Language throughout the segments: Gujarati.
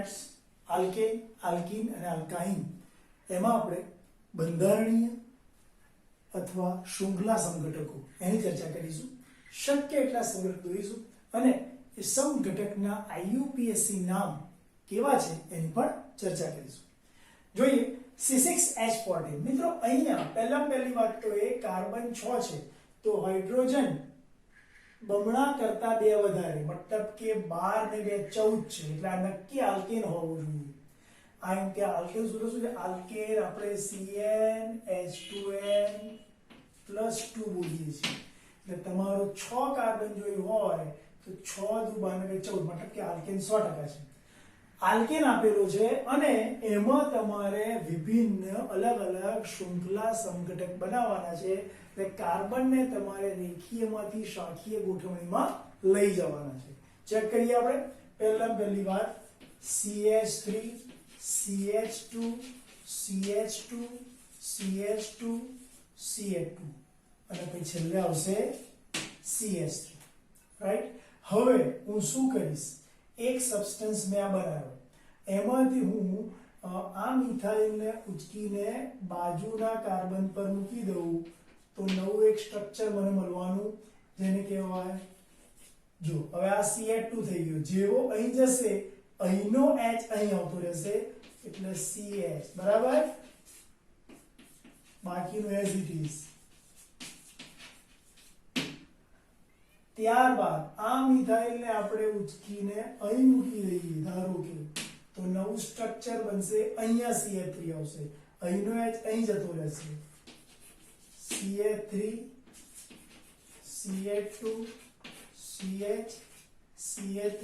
ફ્રેન્ડ્સ, આલ્કેન, આલ્કીન અને આલ્કાઇન એમાં આપણે બંધારણીય અથવા શૃંખલા સંઘટકો એની ચર્ચા કરીશું. શક્ય એટલા સંઘટક દોરીશું અને એ સમઘટકના IUPAC નામ કેવા છે એની પણ ચર્ચા કરીશું. જોઈએ C6H14. મિત્રો અહીંયા પહેલી વાત તો એ કાર્બન 6 છે તો હાઇડ્રોજન બમણા કરતા 2 વધારે, મતલબ કે 12 ને 2 14 છે એટલે આ નક્કી આલ્કેન હોવું જોઈએ. આ એમ કે આલ્કેન સૂત્ર શું છે? આલ્કેન આપણે CnH2n+2 બોલીએ છીએ. એટલે તમારો 6 કાર્બન જોઈ હોય તો 6 દુ 12 ને 14, મતલબ કે આલ્કેન 100% છે. આલ્કેન આપેલો છે અને એમાં તમારે વિભિન્ન અલગ અલગ શૃંખલા સમઘટક બનાવવાના છે. એટલે કાર્બનને તમારે રેખીયમાંથી શાખીય ગોઠવણીમાં લઈ જવાના છે. ચેક કરીએ આપણે. પહેલી વાત CH3 CH2 CH2 CH2 CH2 અને પછી છેલ્લે આવશે CH3, રાઈટ. હવે હું શું કરીશ? એક સબસ્ટન્સ મેં આ બનાવ્યો, એમાંથી હું આ મિથાઇલને ઉચકીને બાજુના કાર્બન પર મૂકી દઉં તો નવું એક સ્ટ્રક્ચર મને મળવાનું, જેને કહેવાય, જો હવે આ CH2 થઈ ગયો, જેવો અહીં જશે અહીંનો H અહીં આવતો રહેશે એટલે CH, બરાબર. બાકીનું એઝ ઇટ ઇઝ. ત્યારબાદ આ મિથાઇલને આપણે ઉચકીને અહીં મૂકી દઈએ, ધારો કે, તો નવું સ્ટ્રક્ચર બનશે. અહીંયા CH3 આવશે, અહીંનો H અહીં જતો રહેશે, CH3 CH2 CH CH3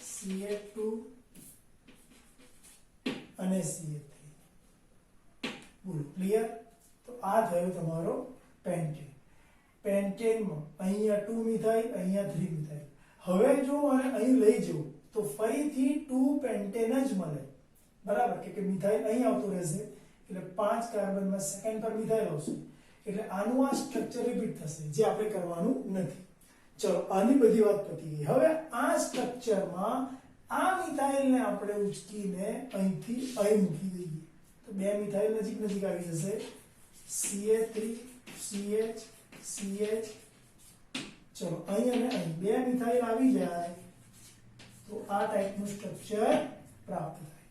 CH2 અને CH3. બોલો ક્લિયર? તો આ થયો તમારો પેન્ટેન. પેન્ટેનમાં અહીંયા 2 મિથાઇલ, અહીંયા 3 મિથાઇલ. હવે જો મને અહીં લઈ જવું તો ફરીથી 2 પેન્ટેન જ મળે, બરાબર, કે મિથાઇલ અહીં આવતો રહેશે એટલે 5 કાર્બનમાં સેકન્ડ પર મિથાઇલ આવશે એટલે આનું આ સ્ટ્રક્ચર રિપીટ થશે, જે આપણે કરવાનું નથી. ચલો, આની બધી વાત પતી ગઈ. હવે આ સ્ટ્રક્ચરમાં આ મિથાઇલને આપણે ઉચકીને અહીંથી અહીં મૂકી દઈએ તો 2 મિથાઇલ નજીક નજીક આવી જશે, CH3 CH CH. ચલો, અહીં અને અહીં 2 મિથાઇલ આવી જાય તો આ ટાઈપનું સ્ટ્રક્ચર પ્રાપ્ત થાય,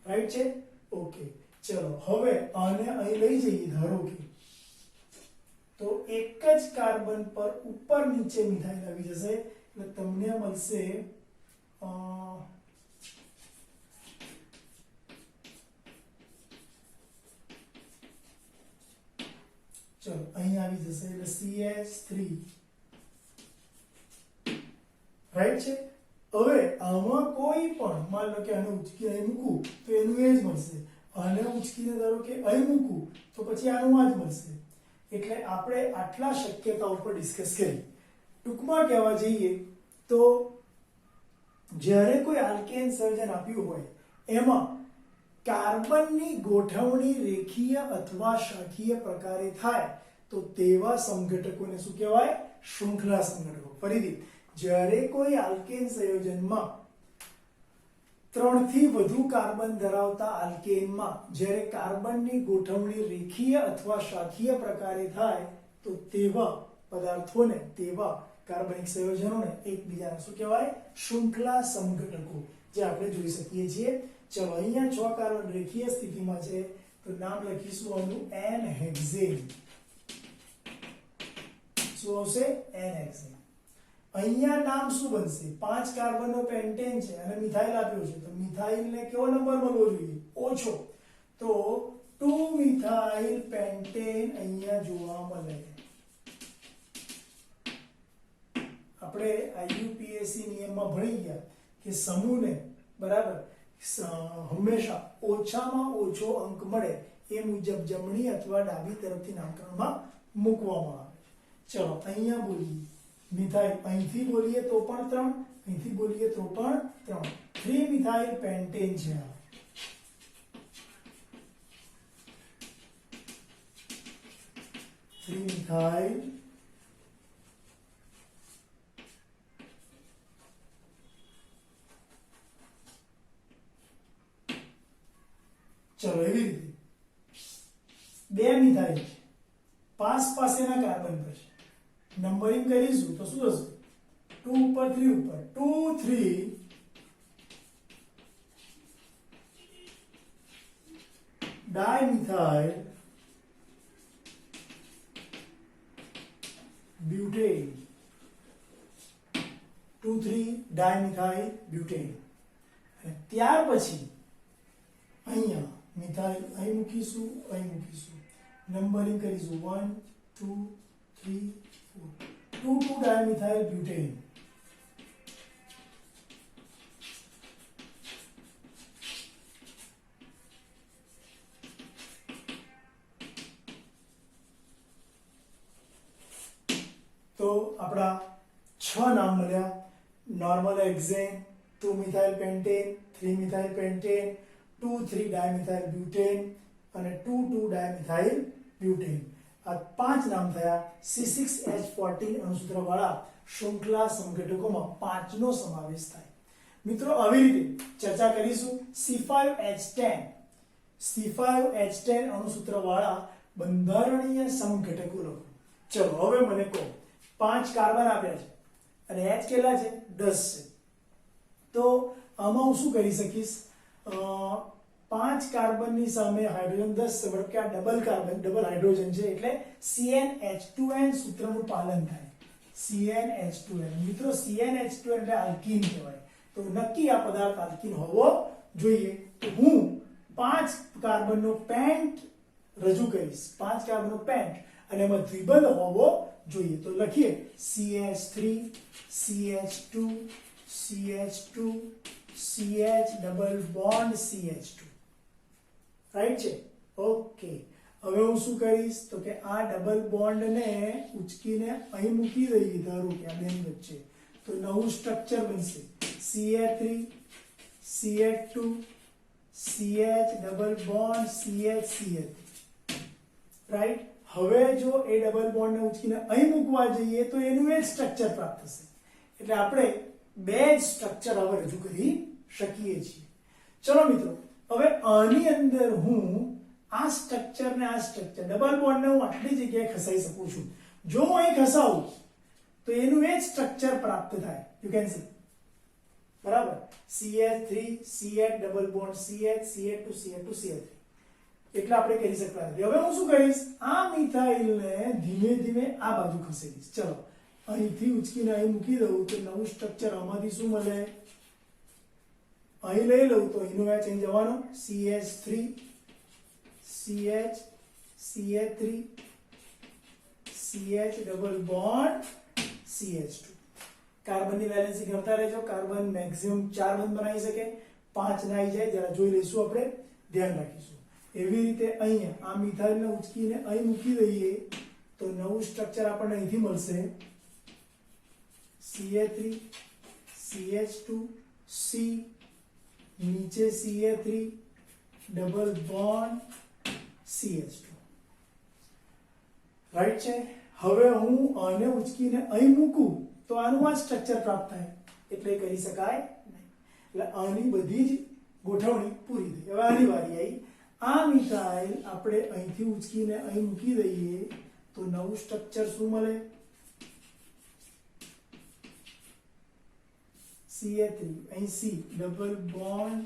રાઈટ છે? ઓકે. ચલો, હવે આને અહીં લઈ જઈએ, ધારો કે, તો એક જ કાર્બન પર ઉપર નીચે મિથાઇલ આવી જશે એટલે તમને મળશે ચલો, અહીં આવી જશે એટલે CH3, રાઈટ છે? હવે આમાં કોઈ પણ, માન લો કે આને ઉચકીને અહીં મૂકું તો એનું એ જ મળશે, આને ઉચકીને ધારો કે અહીં મૂકું તો પછી આનું આ જ મળશે. એટલે આપણે આટલા શક્યતાઓ પર ડિસ્કસ કરી. ટૂંકમાં કહેવા જઈએ તો જ્યારે કોઈ આલ્કેન સંયોજન આપ્યું હોય એમાં કાર્બનની ગોઠવણી રેખીય અથવા શાખીય પ્રકારે થાય તો તેવા સમઘટકોને શું કહેવાય? શૃંખલા સમઘટકો. ફરીથી, જ્યારે કોઈ આલ્કેન સંયોજનમાં 3 થી વધુ કાર્બન ધરાવતા આલ્કેનમાં જ્યારે કાર્બનની ગોઠવણી રેખીય અથવા શાખીય પ્રકારે થાય તો તેવા પદાર્થોને, તેવા કાર્બનિક સંયોજનોને એકબીજાને શું કહેવાય? શૃંખલા સમઘટકો, જે આપણે જોઈ શકીએ છીએ. ચલો, અહીંયા 6 કાર્બન રેખીય સ્થિતિમાં છે તો નામ લખીશું આનું N-હેક્ઝેન. શું આવશે? N-હેક્ઝેન. અહીંયા નામ શું બનશે? 5 કાર્બનનો પેન્ટેન છે અને મિથાઇલ આપ્યો છે તો મિથાઇલને કેવો નંબર મળવો જોઈએ? ઓછો. તો 2 મિથાઇલ પેન્ટેન અહીંયા જોવા મળે. આપણે IUPAC નિયમમાં ભણી ગયા કે સમૂહને, બરાબર, હંમેશા ઓછામાં ઓછો અંક મળે એ મુજબ જમણી અથવા ડાબી તરફથી નામકરણમાં મૂકવામાં આવે છે. ચલો, અહીંયા બોલીએ મિથાઇલ, અહીંથી બોલીએ તો પણ 3, અહીંથી બોલીએ તો પણ 3. 3 મિથાઇલ પેન્ટેન છે આ. મિથાઇલ ચલો એવી રીતે બે મિથાઇલ છે, પાસેના કાર્બન પર છે, નંબરિંગ કરીશું તો શું થશે? 2 ઉપર 3 ઉપર 2 3 ડાયમિથાઇલ બ્યુટેન, 2 3 ડાયમિથાઇલ બ્યુટેન. અને ત્યાર પછી અહીંયા મિથાઇલ અહીં મૂકીશું, નંબરિંગ કરીશું 1 2 3 4 2 2 ડાયમિથાઇલ બ્યુટેન. તો આપણા 6 નામ મળ્યા: normal hexane, 2 methyl pentane, 3 methyl pentane, 2 3 dimethyl butane અને 2 2 ડાયમિથાઇલ બ્યુટેન. આ 5 નામ થયા C6H14 અણુસૂત્ર વાળા શૃંખલા સંઘટકોમાં 5 નો સમાવેશ થાય. મિત્રો આવી રીતે ચર્ચા કરીશું C5H10 અણુસૂત્ર વાળા બંધારણીય સમઘટકો લખો. ચલો હવે મને કહો, 5 કાર્બન આપ્યા છે અને H કેટલા છે? 10 છે. તો આમાં હું શું કરી શકીશ? 5 કાર્બનની સામે હાઇડ્રોજન 10 છે, મતલબ કે આ ડબલ હાઇડ્રોજન છે એટલે CnH2n સૂત્રનું પાલન થાય. CnH2n. મિત્રો CnH2n એટલે આલ્કીન કહેવાય. તો નક્કી આ પદાર્થ આલ્કીન હોવો જોઈએ. તો હું 5 કાર્બનનો પેન્ટ રજૂ કરીશ, 5 કાર્બનનો પેન્ટ, અને એમાં દ્વિબંધ હોવો જોઈએ. તો લખીએ CH3 CH2 CH2 CH double bond CH2. Right છે? ઓકે. હવે હું શું કરીશ તો કે આ ડબલ બોન્ડ ને ઉચકીને અહીં મૂકી દઈએ, ધારો કે આ બેની વચ્ચે, તો નવું સ્ટ્રક્ચર બનશે CH3 CH2 CH double bond CH CH. Right? હવે જો એ ડબલ બોન્ડને ઉચકીને અહીં મૂકવા જઈએ તો એનું એ સ્ટ્રક્ચર પ્રાપ્ત થશે. એટલે આપણે બે જ સ્ટ્રક્ચર હવે રજૂ કરી શકીએ છીએ. ચલો મિત્રો, હવે આની અંદર હું આ સ્ટ્રક્ચર ને આ સ્ટ્રક્ચર ડબલ બોન્ડને હું આટલી જગ્યાએ ખસાઈ શકું છું. જો હું અહીં ખસાવું તો એનું એ જ સ્ટ્રક્ચર પ્રાપ્ત થાય. You can see. બરાબર? CH3 CH double bond CH CH2 CH2 CH3. એટલે આપણે કરી શકતા નથી. હવે હું શું કરીશ? આ મિથાઇલને ધીમે ધીમે આ બાજુ ખસેડીશ. ચલો અહીંથી ઉચકીને અહીં મૂકી દઉં તો નવું સ્ટ્રક્ચર આમાંથી શું મળે? અહીં લઈ લઉં તો અહીંનો મેચ અહીં જવાનો CH3 CH CH3 CH double bond CH2. કાર્બનની વેલેન્સી ગણતા રહેજો. કાર્બન મેક્સિમમ 4 બંધ બનાવી શકે, 5 ના આવી જાય જરા જોઈ લઈશું, આપણે ધ્યાન રાખીશું. એવી રીતે અહીંયા આ મિથાઇલને ઉચકીને અહીં મૂકી દઈએ તો નવું સ્ટ્રક્ચર આપણને અહીંથી મળશે CH3 CH2 C નીચે CH3 double bond CH2. Right છે? હવે હું આને ઉચકીને અહીં મૂકું તો આનું આ સ્ટ્રક્ચર પ્રાપ્ત થાય, એટલે કરી શકાય નહીં. એટલે આની બધી જ ગોઠવણી પૂરી થઈ. હવે આની વારી આવી. આ મિથાઇલ આપણે અહીંથી ઉચકીને અહીં મૂકી દઈએ તો નવું સ્ટ્રક્ચર શું મળે? CH3 અહીં C double bond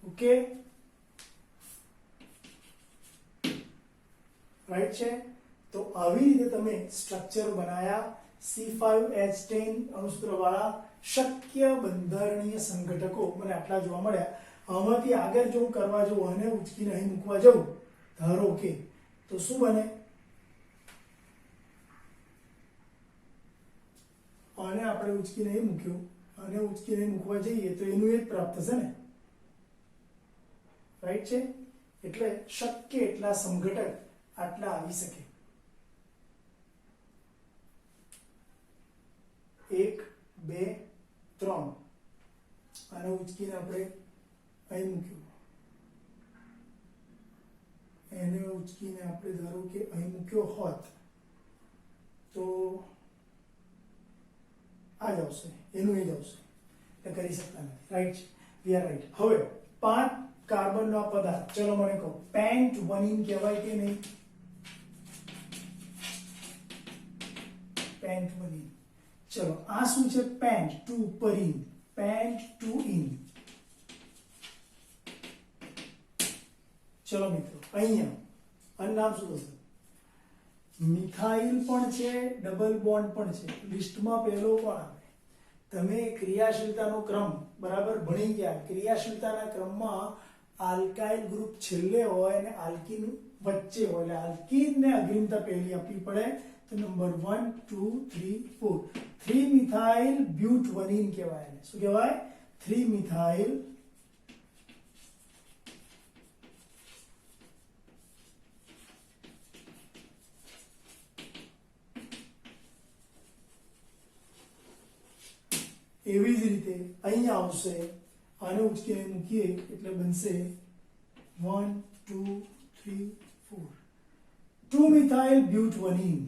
okay. Right છે? તો આવી રીતે તમે સ્ટ્રક્ચર બનાયા C5H10 અણુસૂત્ર વાળા શક્ય બંધારણીય સંઘટકો. મને આટલા જોવા મળ્યા. આમાંથી આગળ જો હું કરવા જઉં અને ઉચકીને અહીં મૂકવા જઉં ધારો કે, તો શું બને? આને આપણે ઉચકીને અહીં મૂક્યું, અને ઉચકીને મૂકવા જઈએ તો એનું એ જ પ્રાપ્ત થશે ને. રાઈટ છે? એટલે શક્ય એટલા સંઘટક આટલા આવી શકે. 1 2 3 આને ઉચકીને આપણે અહીં મૂક્યું, એને ઉચકીને આપણે ધારો કે અહીં મૂક્યો હોત તો આ જ આવશે, એનું એ જ આવશે. એટલે કરી શકતા નથી. રાઈટ છે, વી આર રાઈટ. હવે 5 કાર્બનનો આ પદાર્થ, ચલો મને કહો પેન્ટોનિન કહેવાય કે નહીં? પેન્ટોનિન. ચલો આ શું છે? પેન્ટ ટુ ઉપર ઇન, પેન્ટ ટુ ઇન. ચલો મિત્રો અહીંયા આનું નામ શું થશે? મિથાઇલ પણ છે, ડબલ બોન્ડ પણ છે. લિસ્ટમાં પહેલો કોણ આવે? તમે ક્રિયાશીલતાનો ક્રમ બરાબર ભણી ગયા. ક્રિયાશીલતાના ક્રમમાં આલ્કાઇલ ગ્રુપ છેલ્લે હોય અને આલ્કીન વચ્ચે હોય, એટલે આલ્કીન ને અગ્રિમતા પહેલી આપવી પડે. તો નંબર 1 2 3 4 3 મિથાઇલ બ્યુટવનિન કહેવાય. શું કહેવાય? 3 મિથાઇલ એવી જ રીતે અહીંયા આવશે, આને ઉચકીને મૂકીએ એટલે બનશે 1 2 3 4 2 મિથાઇલ બ્યુટવનિન.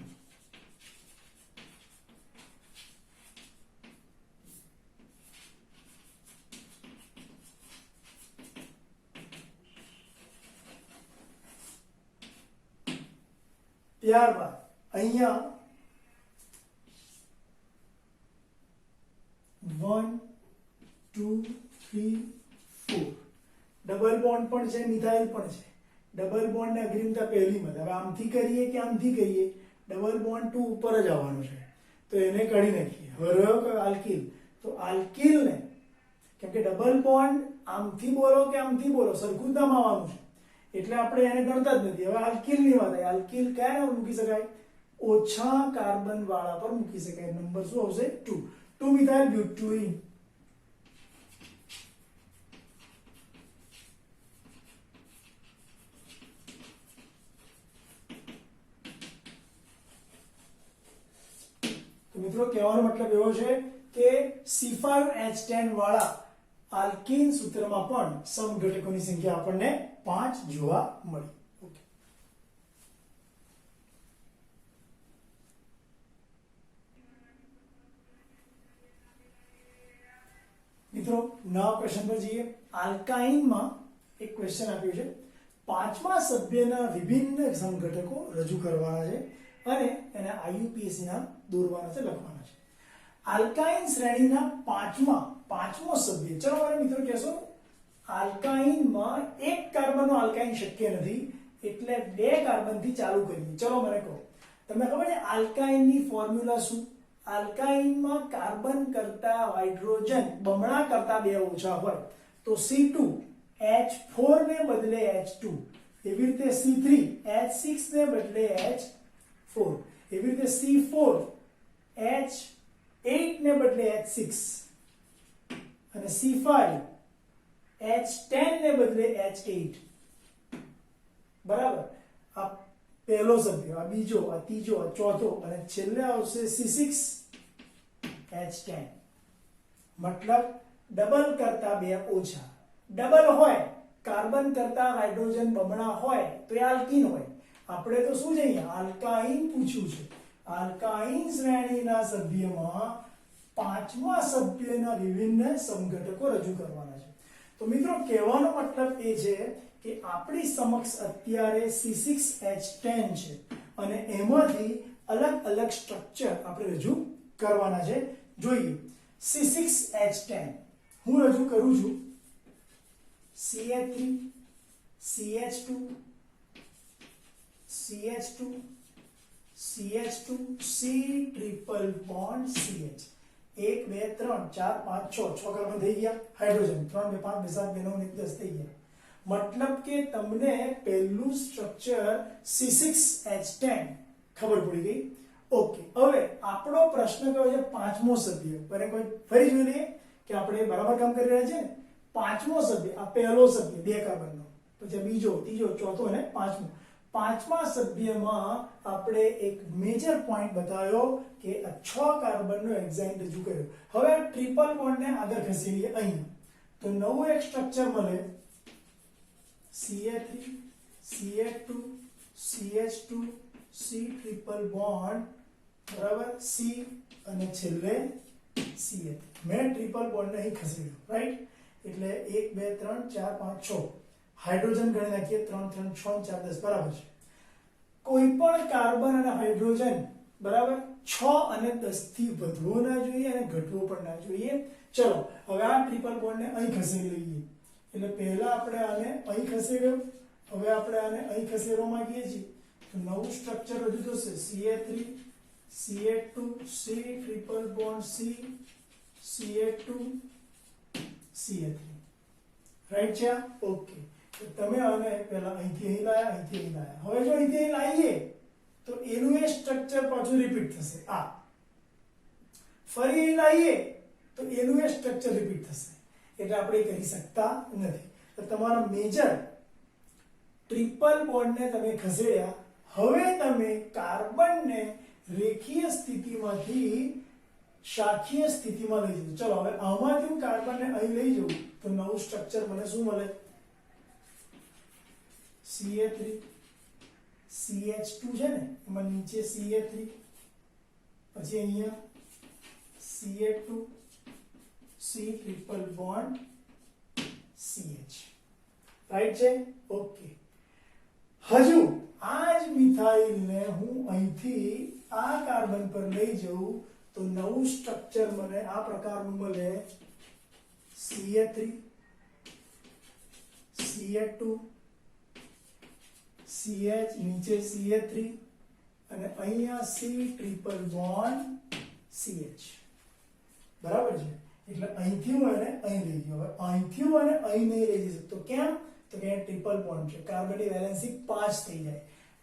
ત્યારબાદ અહીંયા 1 2 3 4 ડબલ બોન્ડ પણ છે, મિથાઇલ પણ છે. ડબલ બોન્ડ ને અગ્રિમતા પહેલીમાં. હવે આમથી કરીએ કે આમથી કરીએ? ડબલ બોન્ડ 2 ઉપર જ આવવાનો છે, તો એને કાઢી નાખીએ. હવે રહ્યો કે આલ્કિલ, તો આલ્કિલ ને, કેમ કે ડબલ બોન્ડ આમથી બોલો કે આમથી બોલો સરખું જ નામ આવવાનું છે, એટલે આપણે એને ગણતા જ નથી. હવે આલ્કિલ ની વાત આવી. આલ્કિલ કયા નંબર મૂકી શકાય? ઓછા કાર્બન વાળા પર મૂકી શકાય. નંબર શું આવશે? 2. 2 મિથાઇલ બ્યુટુઇન. તો મિત્રો કહેવાનો મતલબ એવો છે કે C5H10 વાળા આલ્કીન સૂત્રમાં પણ સમઘટકોની સંખ્યા આપણને 5 જોવા મળી. ઓકે, મિત્રો નવા ક્વેશ્ચન પર જઈએ. આલ્કાઇનમાં એક ક્વેશ્ચન આપ્યું છે, 5મા સભ્યના વિભિન્ન સમઘટકો રજૂ કરવાના છે અને એને IUPAC ના દોરવાના છે, લખવાના છે. આલ્કાઇન શ્રેણીના પાંચમો સભ્ય, ચલો મારા મિત્રો કહેશો આલ્કાઇનમાં એક કાર્બનનો આલ્કાઇન શક્ય નથી, એટલે 2 કાર્બનથી ચાલુ કરીએ. ચલો મને કહો, તમને ખબર છે આલ્કાઇનની ફોર્મ્યુલા શું? આલ્કાઇનમાં કાર્બન કરતા હાઇડ્રોજન બમણા કરતા 2 ઓછા હોય તો C2H4 ને બદલે H2, એવી રીતે C3H6 ને બદલે H4, એવી રીતે C4H8 ને બદલે H6 અને C5H10 ને બદલે H8. બરાબર. આ પહેલો સભ્ય, આ બીજો, આ ત્રીજો, આ ચોથો અને છેલ્લે આવશે C6H10. મતલબ ડબલ કરતા 2 ઓછા. ડબલ હોય, કાર્બન કરતા હાઇડ્રોજન બમણા હોય તો એ આલ્કીન હોય. આપણે તો શું છે અહીંયા આલ્કાઇન પૂછ્યું છે. આલ્કાઇન શ્રેણીના સભ્યમાં 5મા સભ્યના વિભિન્ન સમઘટકો રજૂ કરવાના છે. તો મિત્રો કહેવાનો મતલબ એ છે કે આપણી સમક્ષ અત્યારે C6H10 છે અને એમાંથી અલગ અલગ સ્ટ્રક્ચર આપણે રજૂ કરવાના છે. જોઈએ C6H10 હું રજૂ કરું છું CH3 CH2 CH2 CH2 C triple bond CH. 1 2 3 4 5 6 carbon થઈ ગયા. હાઇડ્રોજન 3 2 5 2 7 2 9 1 10 થઈ ગયા. મતલબ કે તમને પહેલું સ્ટ્રક્ચર C6H10 ખબર પડી ગઈ. ઓકે, હવે આપણો પ્રશ્ન કયો છે? 5મો સભ્ય. બરાબર, કોઈ ફરી જોઈ લઈએ કે આપણે બરાબર કામ કરી રહ્યા છે ને. 5મો સભ્ય, આ પહેલો સભ્ય 2 કાર્બનનો, પછી બીજો, ત્રીજો, ચોથો અને 5મો. 5મા સભ્યમાં આપણે એક મેજર પોઈન્ટ બતાવ્યો કે 6 કાર્બનનો હેક્સાઇન રજૂ કર્યો. હવે આ ટ્રિપલ બોન્ડને આગળ ખસેડીએ અહીંયા, તો નવું એક સ્ટ્રક્ચર મળે CH3 CH2 CH2 C triple bond, બરાબર, C અને છેલ્લે CH મેં ટ્રિપલ બોન્ડને અહીં ખસેડ્યું રાઈટ એટલે 1 2 3 4 5 6 હાઇડ્રોજન ગણી નાખીએ 3 3 6 4 10 બરાબર છે કોઈ પણ કાર્બન અને હાઇડ્રોજન બરાબર 6 અને 10 થી વધવો ના જોઈએ અને ઘટવો પણ ના જોઈએ ચલો હવે આ ટ્રિપલ બોન્ડને અહીં ખસેડી લઈએ એટલે પહેલા આપણે આને અહીં ખસેડ્યો હવે આપણે આને અહીં ખસેડવા માંગીએ છીએ તો નવું સ્ટ્રક્ચર રજૂ થશે CH3 CH2 C triple bond C CH2 CH3 right છે ઓકે તો તમે આને પહેલા અહીંથી અહીં લાયા અહીંથી અહીં લાયા હવે જો અહીંથી અહીં લાવીએ તો એનું એ સ્ટ્રક્ચર પાછું રિપીટ થશે આ ફરી અહીં લાવીએ તો એનું એ સ્ટ્રક્ચર રિપીટ થશે એટલે આપણે કરી શકતા નથી તો તમારા મેજર ટ્રિપલ બોન્ડને તમે ખસેડ્યા હવે તમે કાર્બનને રેખીય સ્થિતિમાંથી શાખીય સ્થિતિમાં લઈ જજો ચલો હવે આમાંથી હું કાર્બનને અહીં લઈ જાઉં તો નવું સ્ટ્રક્ચર મને શું મળે CH3 CH2 છે ને એમાં નીચે CH3 પછી અહીંયા CH2 C triple bond CH right છે ઓકે હજુ આ જ મિથાઇલને હું અહીંથી આ કાર્બન પર લઈ જાઉં તો નવું સ્ટ્રક્ચર મને આ પ્રકારનું મળે CH3 CH2 CH નીચે CH3 અને અહીંયા C ટ્રિપલ બોન્ડ CH બરાબર છે એટલે અહીંથી હું એને અહીં લઈ ગયો હવે અહીંથી હું એને અહીં નહીં લઈ જઈ શકતો કેમ તો કે ટ્રિપલ બોન્ડ છે કાર્બનની વેલેન્સી 5 થઈ જાય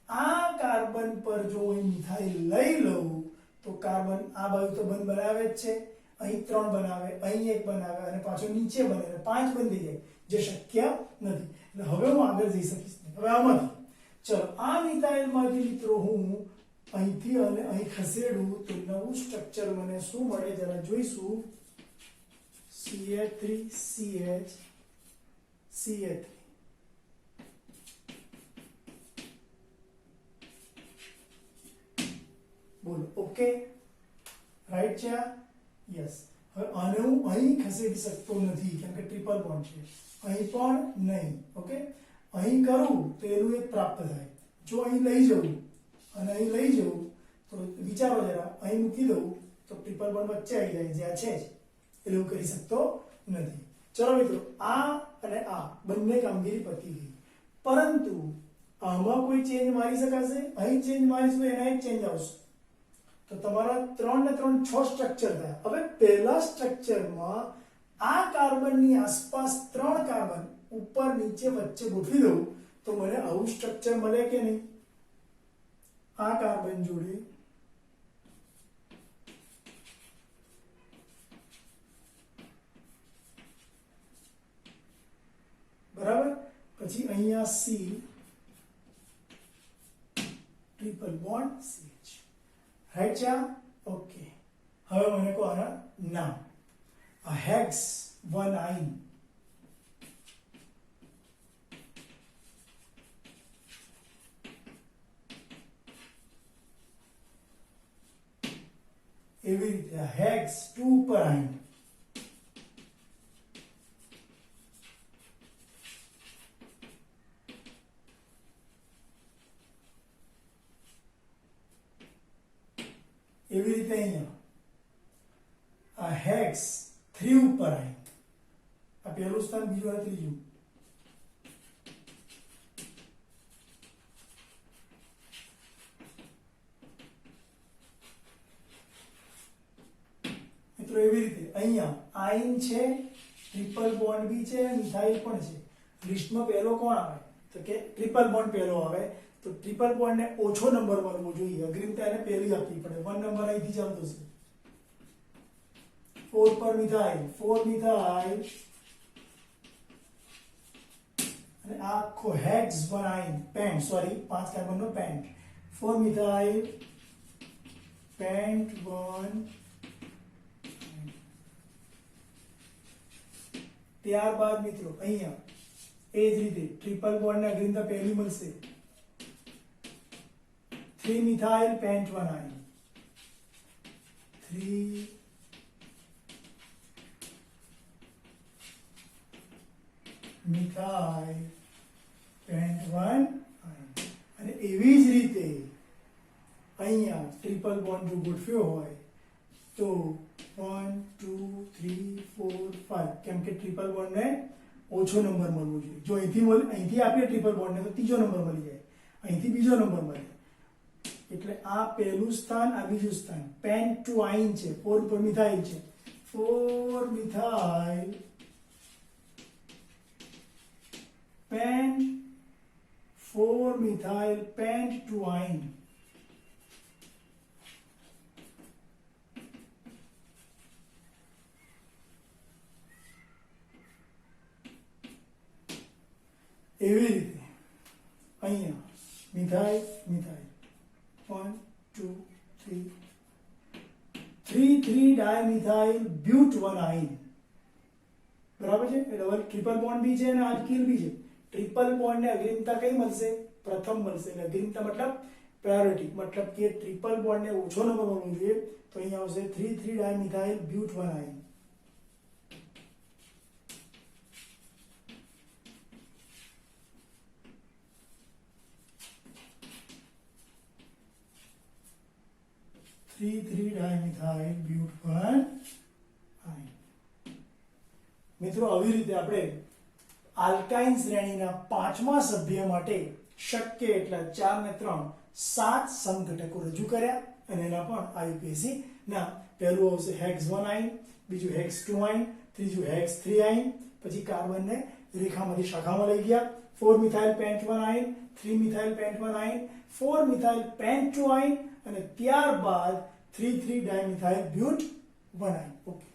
આ કાર્બન પર જો હું મિથાઇલ લઈ લઉં તો કાર્બન આ બાજુ તો બંધ બનાવે જ છે અહીં 3 બનાવે અહીં 1 બનાવે અને પાછો નીચે બને એટલે 5 બંધ થઈ જાય જે શક્ય નથી એટલે હવે હું આગળ જઈ શકીશ નહીં હવે આમાંથી ચલો આ મિથાઇલમાંથી મિત્રો હું અહીંથી અને અહીં ખસેડું તો નવું સ્ટ્રક્ચર મને શું મળે જરા જોઈશું CH3 CH CH3 બોલો ઓકે રાઈટ છે યસ હવે આને હું અહીં ખસેડી શકતો નથી કેમ કે ટ્રિપલ બોન્ડ છે અહીં પણ નહીં ઓકે અહીં કરું તો એનું એક પ્રાપ્ત થાય જો અહીં લઈ જવું અને અહીં લઈ જવું તો વિચારો જરા અહીં મૂકી દઉં તો ટ્રિપલ બોન્ડ વચ્ચે આવી જાય જ્યાં છે જ એટલે હું કરી શકતો નથી ચલો મિત્રો આ અને આ બંને કામગીરી પતી ગઈ પરંતુ આમાં કોઈ ચેન્જ મારી શકાશે અહીં ચેન્જ મારીશું એના એક ચેન્જ આવશે તો તમારા 3 ને 3 6 સ્ટ્રક્ચર થયા હવે પહેલા સ્ટ્રક્ચરમાં આ કાર્બનની આસપાસ 3 કાર્બન ઉપર નીચે વચ્ચે ગોઠવી દઉં તો મને આવું સ્ટ્રક્ચર મળે કે નહીં આ કાર્બન જોડે બરાબર પછી અહીંયા C triple bond CH right છે ઓકે હવે મને કહો આના નામ આ હેક્સ 1 આયન એવી રીતે હેક્સ 2 પર આયન એવી રીતે અહીંયા આ હેક્સ 3 ઉપર આયન આ પહેલું સ્થાન બીજું અને ત્રીજું મિત્રો એવી રીતે અહીંયા આયન છે ટ્રિપલ બોન્ડ બી છે મિથાઇલ પણ છે લિસ્ટમાં પહેલો કોણ આવે તો કે ટ્રિપલ બોન્ડ પહેલો આવે તો ટ્રિપલ બોન્ડ ને ઓછો નંબર મળવો જોઈએ અગ્રિમતા એને પહેલી આપવી પડે 1 નંબર અહીંથી ચાલતો છે 4 પર મિથાઇલ 4 મિથાઇલ અને આ આખો hex 1 yne pent sorry 5 carbon નો પેન્ટ 4 મિથાઇલ પેન્ટ 1 ત્યારબાદ મિત્રો અહીંયા એ જ રીતે ટ્રિપલ બોન્ડ ને અગ્રિમતા પહેલી મળશે 3 methyl pent 1 ion 3 methyl pent 1 અને એવી જ રીતે અહીંયા ટ્રિપલ બોન્ડ જો ગોઠવ્યો હોય તો 1 2 3 4 5 કેમ કે ટ્રિપલ બોન્ડને ઓછો નંબર મળવો જોઈએ. જો અહીંથી આપીએ ટ્રિપલ બોન્ડને તો ત્રીજો નંબર મળી જાય, અહીંથી બીજો નંબર મળે. એટલે આ પહેલું સ્થાન, આ બીજું સ્થાન. પેન્ટોઆઇન છે, 4 પર મિથાઇલ છે, 4 મિથાઇલ પેન્ટોઆઇન. એવી રીતે અહીંયા મિથાઇલ 1 2 3 ડાયમિથાઇલ બ્યુટવનાઇન. બરાબર છે. ડબલ ટ્રિપલ બોન્ડ બી છે અને આલ્કિલ બી છે. ટ્રિપલ બોન્ડ ને અગ્રિમતા કઈ મળશે? પ્રથમ મળશે. એટલે અગ્રિમતા મતલબ પ્રાયોરિટી, મતલબ કે ટ્રિપલ બોન્ડ ને ઓછો નંબર મળવો જોઈએ તો અહીંયા આવશે 3 ડાયમિથાઇલ બ્યુટવનાઇન. ડાયમિથાઇલ બ્યુટવનાઇન. મિત્રો આવી રીતે આપણે આલ્કાઇન શ્રેણીના પાંચમા સભ્ય માટે શક્ય એટલા 4 ને 3 7 સમઘટકો રજૂ કર્યા અને એના પણ આઈયુપીએસસી ના પહેલું આવશે હેક્સ 1 આયન, બીજું હેક્સ 2 આયન, ત્રીજું હેક્સ 3 આયન, પછી કાર્બનને રેખામાંથી શાખામાં લઈ ગયા 4 methyl pent 1 ion, 3 methyl pent 1 yne, 4 methyl pent 2 yne અને ત્યારબાદ 3 ડાયમિથાઇલ બ્યુટ 1 આયન. ઓકે.